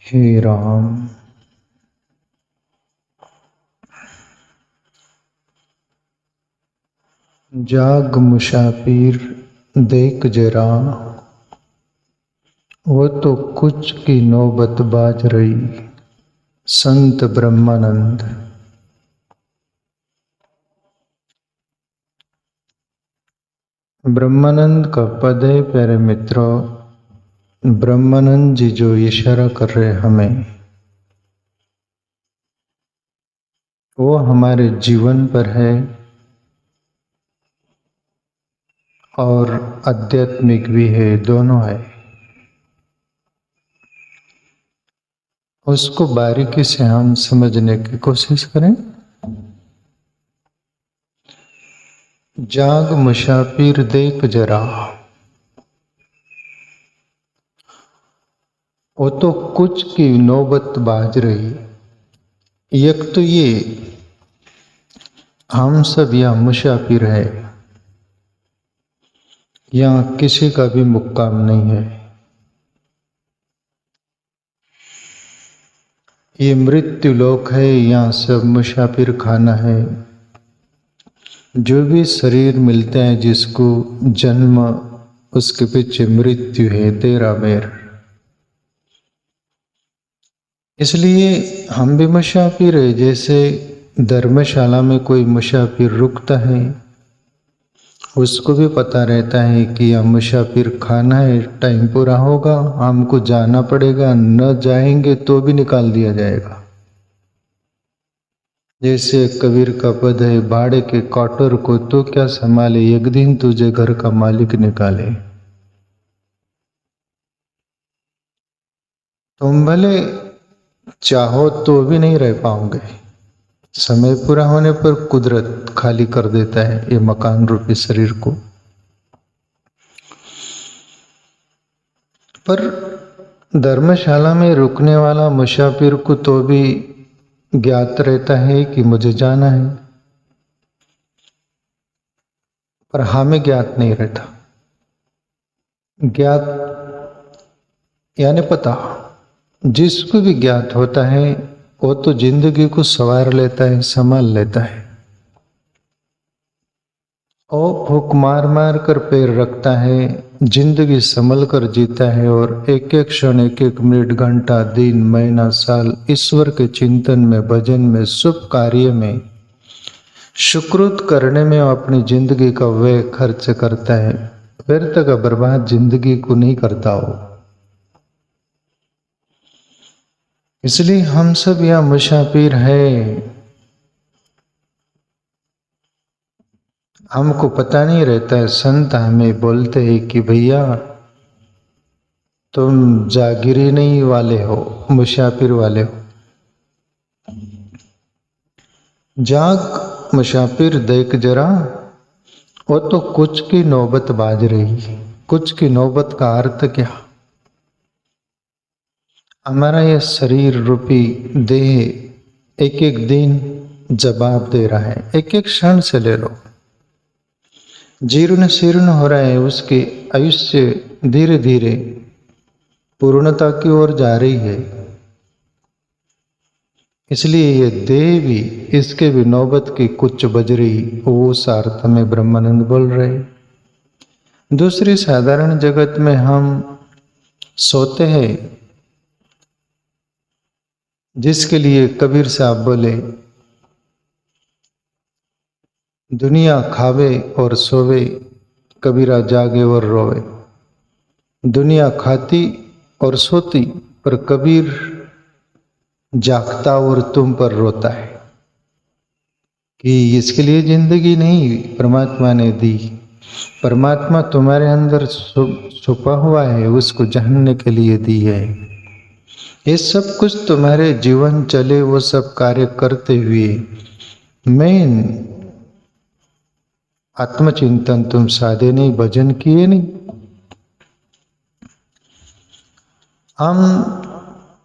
हे राम, जाग मुसाफिर देख जरा, वो तो कुछ की नौबत बाज रही। संत ब्रह्मानंद। ब्रह्मानंद का पद है प्यारे मित्रों। ब्रह्मानंद जी जो इशारा कर रहे हमें, वो हमारे जीवन पर है और आध्यात्मिक भी है, दोनों है। उसको बारीकी से हम समझने की कोशिश करें। जाग मुसाफिर देख जरा, वो तो कुछ की नौबत बाज रही। एक तो ये हम सब यहाँ मुसाफिर है, यहाँ किसी का भी मुक्काम नहीं है। ये मृत्यु लोक है, यहाँ सब मुसाफिर खाना है। जो भी शरीर मिलते हैं जिसको जन्म, उसके पीछे मृत्यु है, तेरा मेर। इसलिए हम भी मुसाफिर है। जैसे धर्मशाला में कोई मुसाफिर रुकता है, उसको भी पता रहता है कि हम मुसाफिर खाना है, टाइम पूरा होगा, हमको जाना पड़ेगा, न जाएंगे तो भी निकाल दिया जाएगा। जैसे कबीर का पद है, भाड़े के क्वार्टर को तो क्या संभाले, एक दिन तुझे घर का मालिक निकाले। तुम भले चाहो तो भी नहीं रह पाओगे। समय पूरा होने पर कुदरत खाली कर देता है ये मकान रूपी शरीर को। पर धर्मशाला में रुकने वाला मुसाफिर को तो भी ज्ञात रहता है कि मुझे जाना है, पर हमें ज्ञात नहीं रहता। ज्ञात यानी पता, जिसको भी ज्ञात होता है वो तो जिंदगी को संवार लेता है, संभाल लेता है। और फूक मार मार कर पैर रखता है, जिंदगी संभल कर जीता है और एक एक क्षण, एक एक मिनट, घंटा, दिन, महीना, साल ईश्वर के चिंतन में, भजन में, शुभ कार्य में, सुकृत करने में अपनी जिंदगी का व्यय खर्च करता है। व्यर्थ का बर्बाद जिंदगी को नहीं करता हो। इसलिए हम सब यहाँ मुसाफिर है। हमको पता नहीं रहता है। संत हमें बोलते हैं कि भैया तुम जागीरी नहीं वाले हो, मुसाफिर वाले हो। जाग मुसाफिर देख जरा, वो तो कुछ की नौबत बाज रही। कुछ की नौबत का अर्थ क्या? हमारा यह शरीर रूपी देह एक एक दिन जवाब दे रहा है। एक एक क्षण से ले लो, जीर्ण शीर्ण हो रहा है। उसकी आयुष्य धीरे धीरे पूर्णता की ओर जा रही है। इसलिए ये देह भी, इसके भी नौबत की कुछ बज रही, वो सार्थ में ब्रह्मानंद बोल रहे। दूसरी साधारण जगत में हम सोते हैं, जिसके लिए कबीर साहब बोले, दुनिया खावे और सोवे, कबीरा जागे और रोवे। दुनिया खाती और सोती, पर कबीर जागता और तुम पर रोता है कि इसके लिए जिंदगी नहीं परमात्मा ने दी। परमात्मा तुम्हारे अंदर छुपा हुआ है, उसको जानने के लिए दी है। ये सब कुछ तुम्हारे जीवन चले, वो सब कार्य करते हुए मेन आत्मचिंतन तुम साधे नहीं, भजन किए नहीं। हम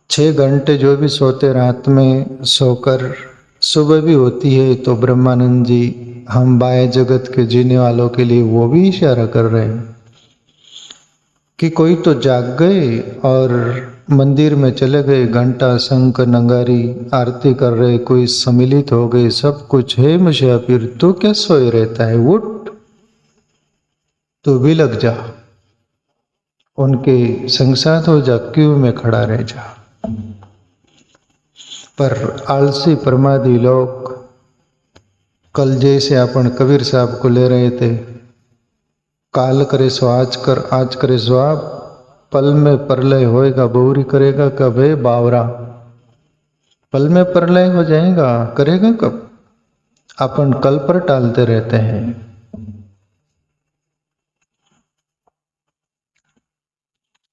6 घंटे जो भी सोते, रात में सोकर सुबह भी होती है, तो ब्रह्मानंद जी हम बाह्य जगत के जीने वालों के लिए वो भी इशारा कर रहे हैं कि कोई तो जाग गए और मंदिर में चले गए, घंटा शंख नंगारी आरती कर रहे, कोई सम्मिलित हो गए, सब कुछ है। मुसाफिर तू क्या सोए रहता है, उठ, तू भी लग जा, उनके संग साथ हो जा, क्यों में खड़ा रह जा। पर आलसी प्रमादी लोग, कल जैसे अपन कबीर साहब को ले रहे थे, काल करे सो आज कर, आज करे सो आप, पल में प्रलय होएगा, बहुरी करेगा कब है बावरा। पल में प्रलय हो जाएगा, करेगा कब। अपन कल पर टालते रहते हैं।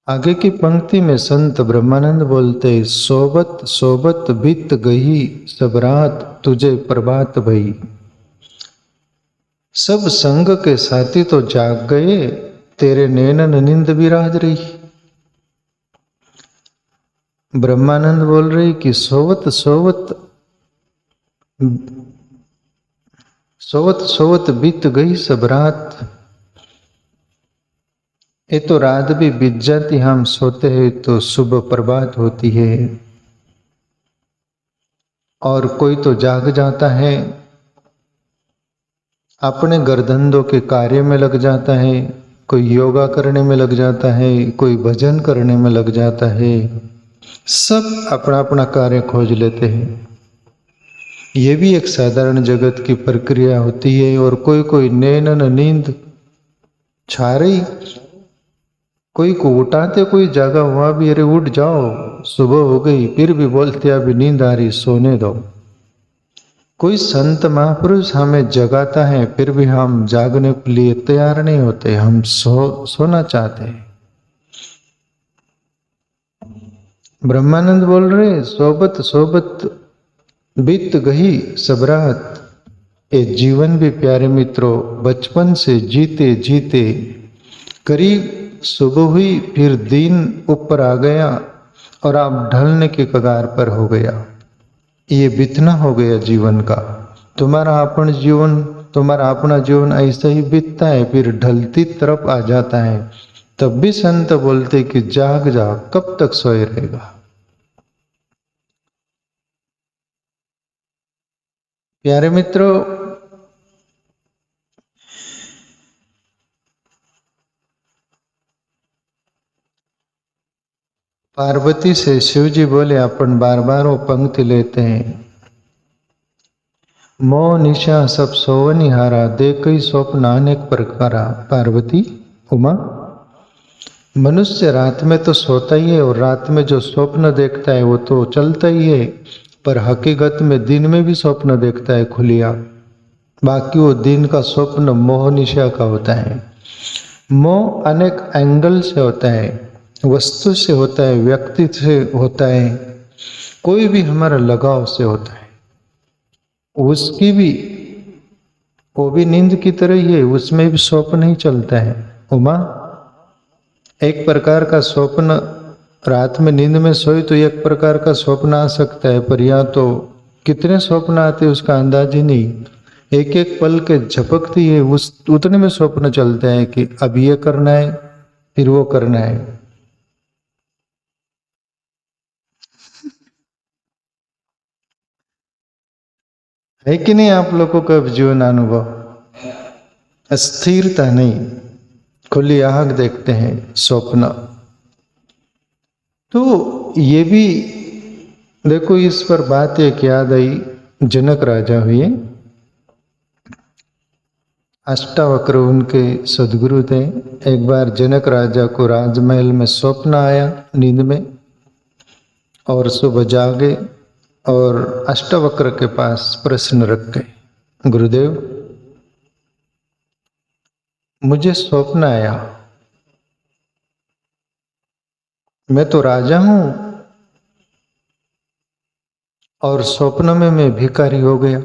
आगे की पंक्ति में संत ब्रह्मानंद बोलते, सोबत सोबत बीत गई सब रात, तुझे प्रभात भई। सब संग के साथी तो जाग गए, तेरे नैनन नींद विराज रही। ब्रह्मानंद बोल रही कि सोवत सोवत सोवत सोवत बीत गई सब रात। ये तो रात भी बीत जाती, हम सोते हैं तो सुबह प्रभात होती है। और कोई तो जाग जाता है, अपने गर्दंधों के कार्य में लग जाता है, कोई योगा करने में लग जाता है, कोई भजन करने में लग जाता है। सब अपना अपना कार्य खोज लेते हैं। ये भी एक साधारण जगत की प्रक्रिया होती है। और कोई कोई नैनन नींद छा रही, कोई को उठाते, कोई जागा हुआ भी, अरे उठ जाओ सुबह हो गई, फिर भी बोलते अभी नींद आ रही, सोने दो। कोई संत महापुरुष हमें जगाता है, फिर भी हम जागने के लिए तैयार नहीं होते, हम सोना चाहते हैं। ब्रह्मानंद बोल रहे, सोबत सोबत बीत गई सब रात। ये जीवन भी प्यारे मित्रों, बचपन से जीते जीते करीब सुबह हुई, फिर दिन ऊपर आ गया और आप ढलने के कगार पर हो गया। ये बीतना हो गया जीवन का। तुम्हारा अपना जीवन ऐसा ही बीतता है, फिर ढलती तरफ आ जाता है। तब भी संत बोलते कि जाग जा, कब तक सोए रहेगा। प्यारे मित्रों, पार्वती से शिव जी बोले, अपन बार बार वो पंक्ति लेते हैं, मोह निशा सब सोवनी हारा, देखई स्वप्न अनेक प्रकारा। पार्वती, उमा, मनुष्य रात में तो सोता ही है, और रात में जो स्वप्न देखता है वो तो चलता ही है, पर हकीकत में दिन में भी स्वप्न देखता है खुलिया। बाकी वो दिन का स्वप्न मोह निशा का होता है। मोह अनेक एंगल से होता है, वस्तु से होता है, व्यक्ति से होता है, कोई भी हमारा लगाव से होता है। उसकी भी, वो भी नींद की तरह ही है, उसमें भी स्वप्न ही चलता है। उमा, एक प्रकार का स्वप्न, रात में नींद में सोई तो एक प्रकार का स्वप्न आ सकता है, पर या तो कितने स्वप्न आते उसका अंदाज ही नहीं। एक एक पल के झपकती है, उस उतने में स्वप्न चलता है कि अब ये करना है, फिर वो करना है। है कि नहीं आप लोगों का जीवन अनुभव? अस्थिरता नहीं, खुली आंख देखते हैं स्वप्न। तो ये भी देखो, इस पर बात एक याद आई। जनक राजा हुए, अष्टावक्र उनके सदगुरु थे। एक बार जनक राजा को राजमहल में स्वप्न आया नींद में, और सुबह जागे और अष्टावक्र के पास प्रश्न रख गए, गुरुदेव मुझे स्वप्न आया, मैं तो राजा हूं और स्वप्न में मैं भिखारी हो गया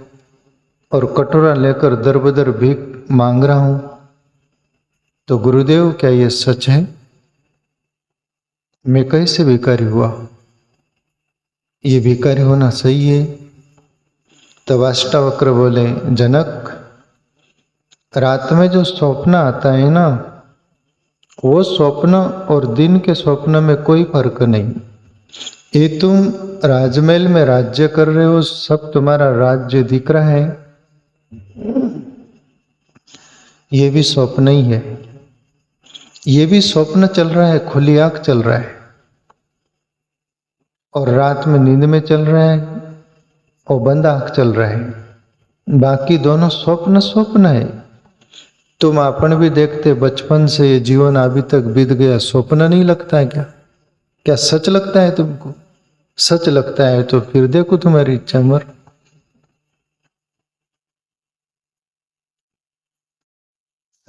और कटोरा लेकर दर बदर भीख मांग रहा हूं, तो गुरुदेव क्या यह सच है? मैं कैसे भिखारी हुआ? ये भिखारी होना सही है? तब अष्टावक्र बोले, जनक, रात में जो स्वप्न आता है ना, वो स्वप्न और दिन के स्वप्न में कोई फर्क नहीं। ये तुम राजमहल में राज्य कर रहे हो, सब तुम्हारा राज्य दिख रहा है, ये भी स्वप्न ही है। ये भी स्वप्न चल रहा है, खुली आंख चल रहा है, और रात में नींद में चल रहा है और बंद आंख चल रहा है। बाकी दोनों स्वप्न स्वप्न है। तुम अपन भी देखते, बचपन से ये जीवन अभी तक बीत गया, स्वप्न नहीं लगता है क्या? क्या सच लगता है तुमको? सच लगता है तो फिर देखो तुम्हारी इच्छा मर।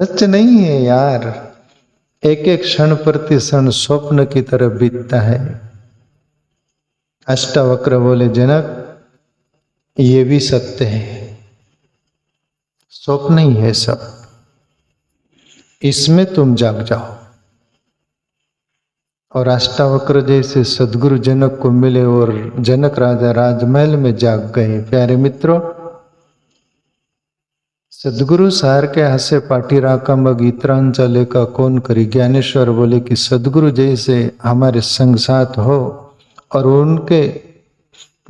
सच नहीं है यार, एक एक क्षण प्रति क्षण स्वप्न की तरह बीतता है। अष्टावक्र बोले, जनक ये भी सत्य है, स्वप्न ही है सब, इसमें तुम जाग जाओ। और अष्टावक्र जैसे सदगुरु जनक को मिले और जनक राजा राजमहल में जाग गए। प्यारे मित्रों, सदगुरु सार के हसे पाटी राका मग इतरांचा लेका कौन करी। ज्ञानेश्वर बोले कि सदगुरु जैसे हमारे संग साथ हो और उनके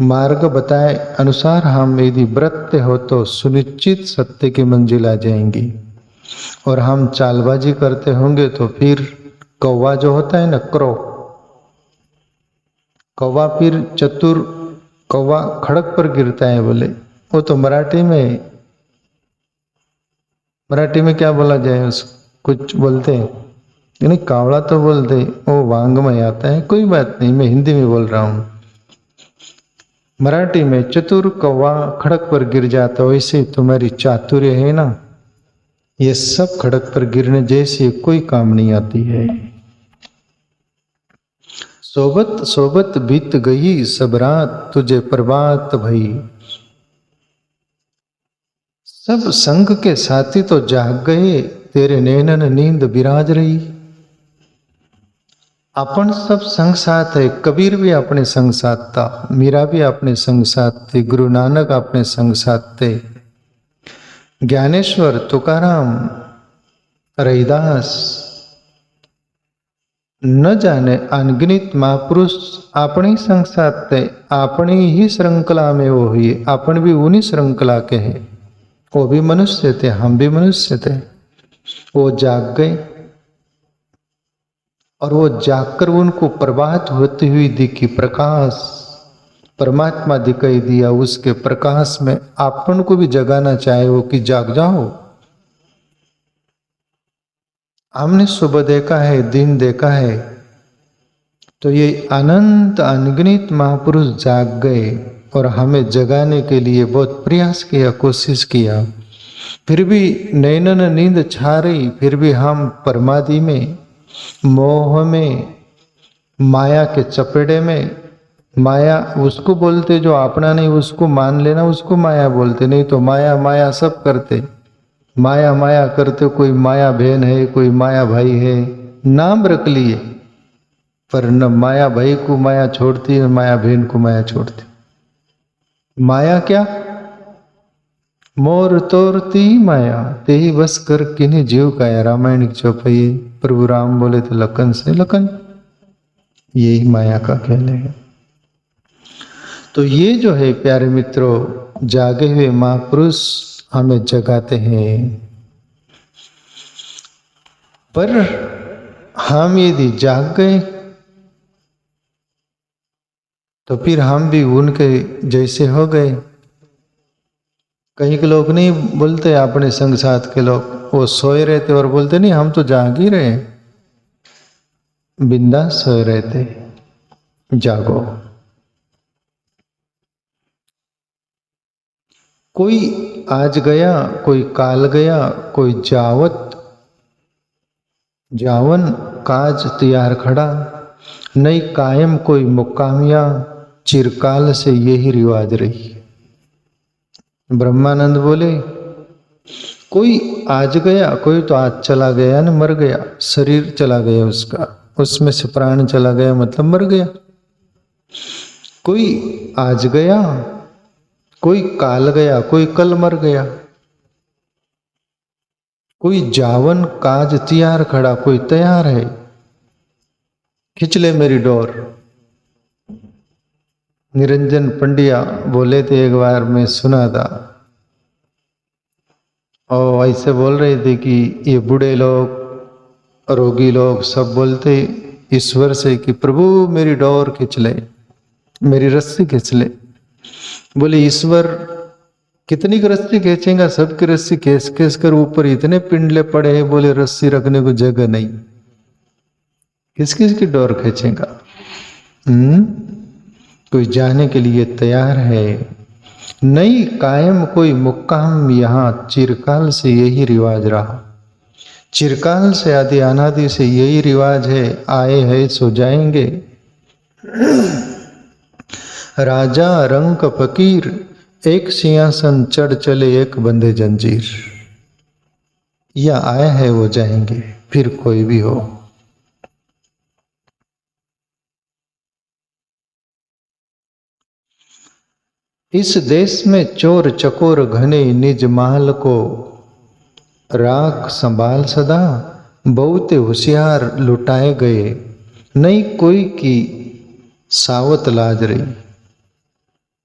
मार्ग बताए अनुसार हम यदि व्रत हो तो सुनिश्चित सत्य की मंजिल आ जाएंगी। और हम चालबाजी करते होंगे तो फिर कौवा जो होता है ना, क्रो, कौवा फिर चतुर कौवा खड़क पर गिरता है। बोले वो तो मराठी में क्या बोला जाए उसको, कुछ बोलते हैं यानी कावड़ा तो बोलते, वो वांग में आता है, कोई बात नहीं, मैं हिंदी में बोल रहा हूं। मराठी में चतुर कौवा खड़क पर गिर जाता, वैसे तुम्हारी चातुर्य है ना, ये सब खड़क पर गिरने जैसी कोई काम नहीं आती है। सोबत सोबत बीत गई सब रात, तुझे प्रभात भई। सब संग के साथी तो जाग गए, तेरे नैनन नींद बिराज रही। अपन सब संग साथ है, कबीर भी अपने संग साथ था, मीरा भी अपने संग साथ थे, गुरु नानक अपने संग साथ थे, ज्ञानेश्वर तुकाराम रैदास न जाने अनगिनत महापुरुष अपने संग साथ थे। अपनी ही श्रृंखला में वो हुई, अपन भी उन्हीं श्रृंखला के हैं। वो भी मनुष्य थे, हम भी मनुष्य थे। वो जाग गए और वो जागकर उनको प्रभात होती हुई दिखी, प्रकाश परमात्मा दिखाई दिया। उसके प्रकाश में अपन को भी जगाना चाहे वो कि जाग जाओ। हमने सुबह देखा है, दिन देखा है, तो ये अनंत अनगिनत महापुरुष जाग गए और हमें जगाने के लिए बहुत प्रयास किया, कोशिश किया, फिर भी नैनन नींद छा रही, फिर भी हम प्रमादी में, मोह में, माया के चपेड़े में। माया उसको बोलते जो अपना नहीं, उसको मान लेना, उसको माया बोलते, नहीं तो माया माया सब करते, माया माया करते। कोई माया बहन है, कोई माया भाई है, नाम रख लिए, पर न माया भाई को माया छोड़ती, न माया बहन को माया छोड़ती। माया क्या? मोर तोरती माया, ते ही बस कर किन्हीं जीव काया। रामायण की चौपाई। प्रभु राम बोले थे लखन से, लखन यही माया का खेल है। तो ये जो है प्यारे मित्रों, जागे हुए महापुरुष हमें जगाते हैं, पर हम यदि जाग गए तो फिर हम भी उनके जैसे हो गए। कहीं के लोग नहीं बोलते, अपने संग साथ के लोग, वो सोए रहते और बोलते नहीं हम तो जाग ही रहे, बिंदास सोए रहते। जागो। कोई आज गया, कोई काल गया, कोई जावन काज तैयार खड़ा, नई कायम कोई मुकामिया, चिरकाल से यही रिवाज रही। ब्रह्मानंद बोले कोई आज गया, कोई तो आज चला गया न, मर गया, शरीर चला गया उसका, उसमें से प्राण चला गया, मतलब मर गया। कोई आज गया, कोई काल गया, कोई कल मर गया, कोई जावन काज तैयार खड़ा, कोई तैयार है, खिंच ले मेरी डोर। निरंजन पंडिया बोले थे, एक बार मैं सुना था, और ऐसे बोल रहे थे कि ये बूढ़े लोग, रोगी लोग सब बोलते ईश्वर से कि प्रभु मेरी डोर खींच ले, मेरी रस्सी खींच ले। बोले ईश्वर कितनी की रस्सी खींचेगा, सबकी रस्सी खींच खींच कर ऊपर इतने पिंडले पड़े हैं, बोले रस्सी रखने को जगह नहीं, किस किस की डोर खींचेगा। कोई जाने के लिए तैयार है नहीं, कायम कोई मुक्काम यहाँ चिरकाल से यही रिवाज रहा, चिरकाल से आदि अनादि से यही रिवाज है, आए हैं सो जाएंगे। राजा रंक फकीर, एक सिंहासन चढ़ चले एक बंधे जंजीर, या आए हैं वो जाएंगे, फिर कोई भी हो। इस देश में चोर चकोर घने, निज महल को राख संभाल सदा, बहुत होशियार लुटाए गए, नहीं कोई की सावत लाज रही।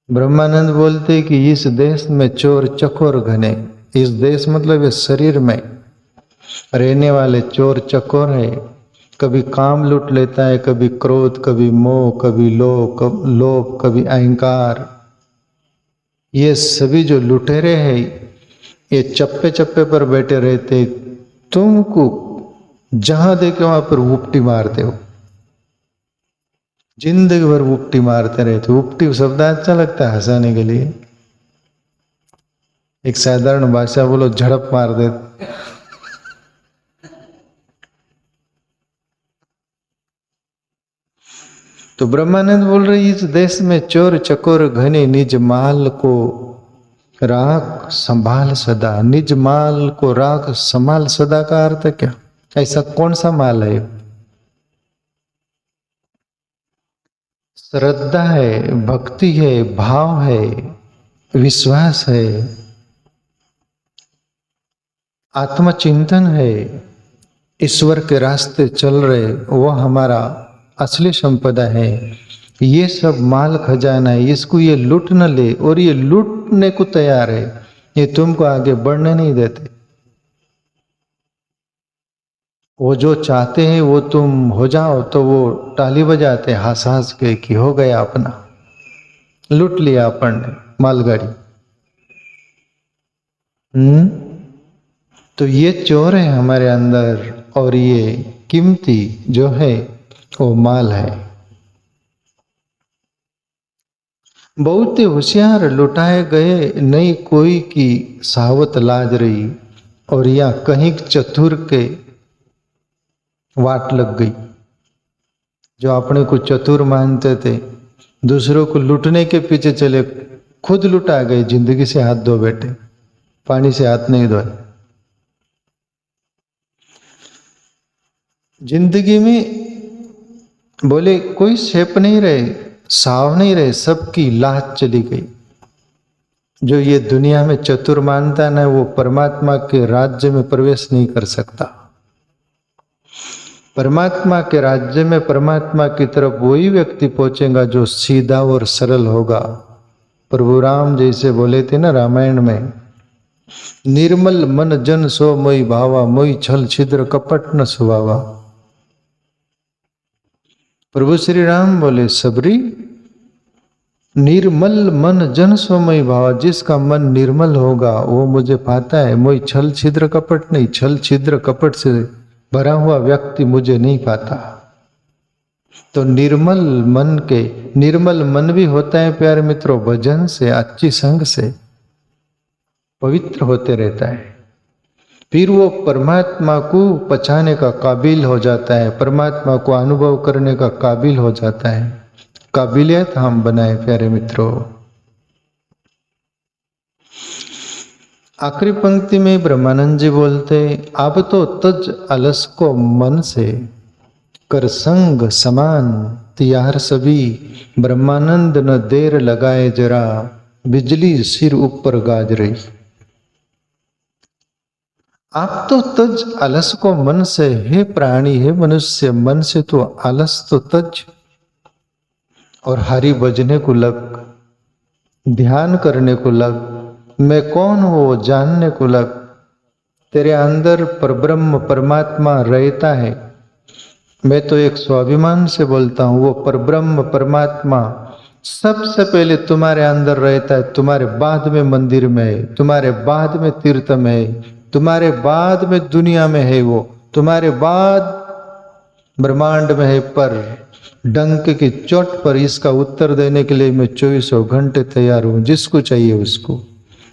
ब्रह्मानंद बोलते कि इस देश में चोर चकोर घने, इस देश मतलब इस शरीर में रहने वाले चोर चकोर है, कभी काम लूट लेता है, कभी क्रोध, कभी मोह, कभी लोभ, कभी अहंकार। ये सभी जो लुटेरे हैं, ये चप्पे चप्पे पर बैठे रहते, तुमको जहां देखे वहां पर उपटी मारते हो, जिंदगी भर उपटी मारते रहते। उपटी शब्द अच्छा लगता है हंसाने के लिए, एक साधारण भाषा बोलो झड़प मार देते। तो ब्रह्मानंद बोल रहे इस देश में चोर चकोर घने, निज माल को राख संभाल सदा। निज माल को राख संभाल सदा का अर्थ क्या, ऐसा कौन सा माल है? श्रद्धा है, भक्ति है, भाव है, विश्वास है, आत्मचिंतन है, ईश्वर के रास्ते चल रहे, वह हमारा असली संपदा है। ये सब माल खजाना है, इसको ये लूट न ले, और ये लूटने को तैयार है, ये तुमको आगे बढ़ने नहीं देते। वो जो चाहते हैं वो तुम हो जाओ तो वो ताली बजाते हंस हंस के कि हो गया, अपना लूट लिया अपन ने मालगाड़ी। तो ये चोर है हमारे अंदर, और ये कीमती जो है वो माल है। बहुत होशियार लुटाए गए, नहीं कोई की सावत लाज रही, और या कहीं चतुर के वाट लग गई। जो अपने को चतुर मानते थे, दूसरों को लूटने के पीछे चले, खुद लुटा गए, जिंदगी से हाथ धो बैठे, पानी से हाथ नहीं धोए। जिंदगी में बोले कोई शेप नहीं रहे, साव नहीं रहे, सबकी लात चली गई। जो ये दुनिया में चतुर मानता है ना, वो परमात्मा के राज्य में प्रवेश नहीं कर सकता। परमात्मा के राज्य में, परमात्मा की तरफ वही व्यक्ति पहुंचेगा जो सीधा और सरल होगा। प्रभु राम जैसे बोले थे ना रामायण में, निर्मल मन जन सो मोई भावा, मोई छल छिद्र कपट न सुभावा। प्रभु श्री राम बोले सबरी, निर्मल मन जन सोमय भावा, जिसका मन निर्मल होगा वो मुझे पाता है। मोई छल छिद्र कपट नहीं, छल छिद्र कपट से भरा हुआ व्यक्ति मुझे नहीं पाता। तो निर्मल मन भी होता है प्यारे मित्रों, भजन से, अच्छी संग से पवित्र होते रहता है। फिर वो परमात्मा को पछाने का काबिल हो जाता है, परमात्मा को अनुभव करने का काबिल हो जाता है। काबिलियत हम बनाए प्यारे मित्रों। आखिरी पंक्ति में ब्रह्मानंद जी बोलते, अब तो तज अलस को मन से, कर संग समान तियार सभी। ब्रह्मानंद न देर लगाए जरा, बिजली सिर ऊपर गाज रही। आप तो तज अलस को मन से, हे प्राणी, हे मनुष्य, मन से तो आलस तो तज, और हरि भजने को लग। ध्यान करने को लग, मैं कौन हूँ वो जानने को लग। तेरे अंदर परब्रह्म परमात्मा रहता है। मैं तो एक स्वाभिमान से बोलता हूँ, वो परब्रह्म परमात्मा सबसे पहले तुम्हारे अंदर रहता है, तुम्हारे बाद में मंदिर में है, तुम्हारे बाद में तीर्थ में है, तुम्हारे बाद में दुनिया में है, वो तुम्हारे बाद ब्रह्मांड में है। पर डंक की चोट पर इसका उत्तर देने के लिए मैं 24 घंटे तैयार हूं, जिसको चाहिए उसको।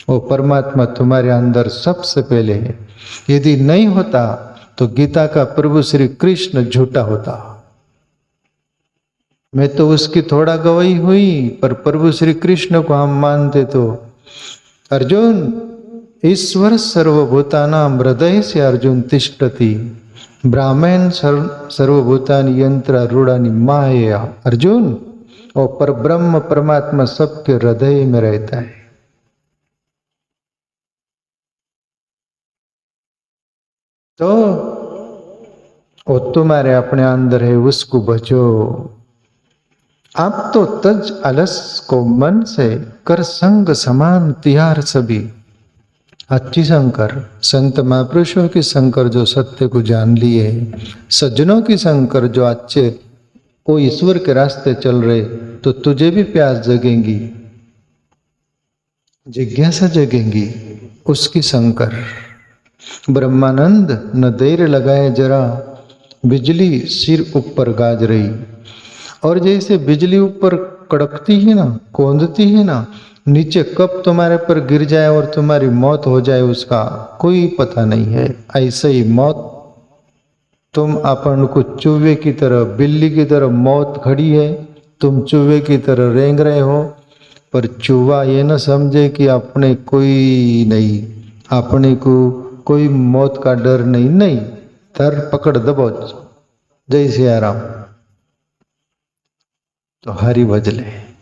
वो परमात्मा तुम्हारे अंदर सबसे पहले है। यदि नहीं होता तो गीता का प्रभु श्री कृष्ण झूठा होता। मैं तो उसकी थोड़ा गवाही हुई, पर प्रभु श्री कृष्ण को हम मानते तो अर्जुन ईश्वर सर्वभूतानां हृदय से अर्जुन तिष्ठति ब्राह्मण सर्वभूतानि यंत्र रूढ़ानि माया। अर्जुन और पर ब्रह्म परमात्मा सबके हृदय में रहता है। तो वो तुम्हारे अपने अंदर है, उसको बचो। आप तो तज अलस को मन से कर संग समान तिहार सभी। अच्छी शंकर संत महापुरुषों की शंकर जो सत्य को जान लिए, सज्जनों की शंकर जो अच्छे वो ईश्वर के रास्ते चल रहे, तो तुझे भी प्यास जगेंगी, जिज्ञासा जगेंगी। उसकी शंकर ब्रह्मानंद न देर लगाए जरा, बिजली सिर ऊपर गाज रही। और जैसे बिजली ऊपर कड़कती है ना, कौंधती है ना, नीचे कब तुम्हारे पर गिर जाए और तुम्हारी मौत हो जाए उसका कोई पता नहीं है। ऐसे ही मौत, तुम अपन को चूहे की तरह, बिल्ली की तरह मौत खड़ी है, तुम चूहे की तरह रेंग रहे हो। पर चूहा ये न समझे कि अपने कोई नहीं, अपने को कोई मौत का डर नहीं। नहीं, धर पकड़ दबोच, जय सिया राम। तो हरि भजले।